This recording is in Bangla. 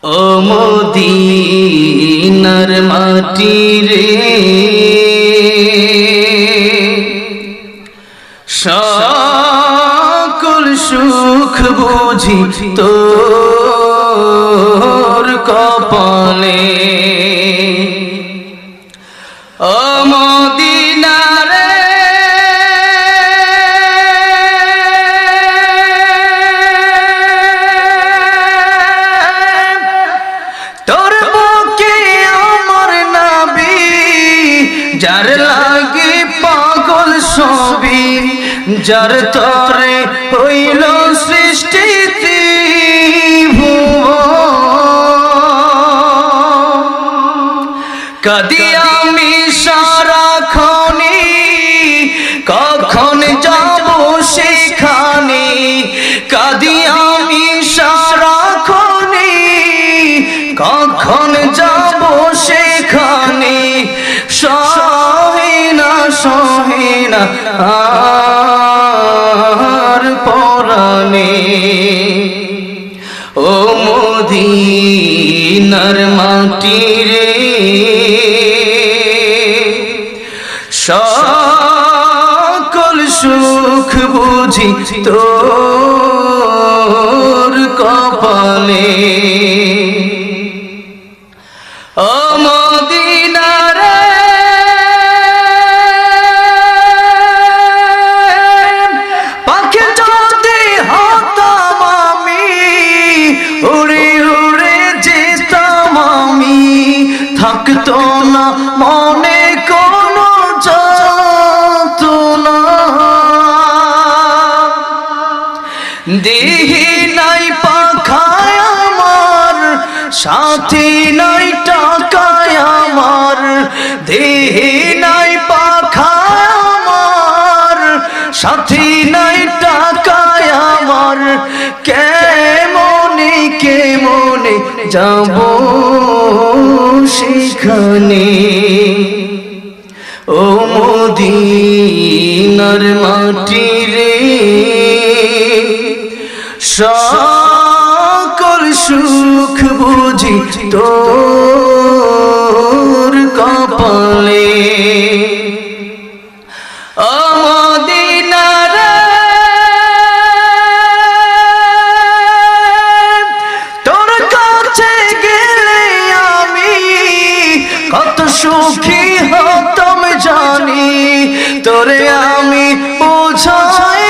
ও মদিনার মাটি রে সকল সুখ বুঝি তোর কপালে। ও মদিনা রে তোর বুকে আমার নবী যার লাগে পাগল সবই, যার তরে হইল সৃষ্টি কাদি আমি সারাক্ষণে কখন যাব সেখানে, কাদি আমি সারাক্ষণে কখন যাব সেখানে। সহে না আর পরাণে। ও মদিনার মাটি রে সকল সুখ বুঝি তোর কপালে। ও মদিনা রে পাখি যদি হতাম আমি, উড়ে উড়ে যেতাম আমি, থাকতো না মনে কোনো যাতনা। দেহি নাই পাখায় আমার, সাথী নাই টাকায় আমার, দেহি নাই পাখায় আমার, সাথী নাই টাকায় আমার, কেমনে কেমনে যাব সেখানে। ও মদিনার মাটি রে সকল সুখ বুঝি তোর কপালে। ও মদিনা রে তোর কাছে গেলে আমি কত সুখী হতাম জানি, তোরে আমি বোঝাই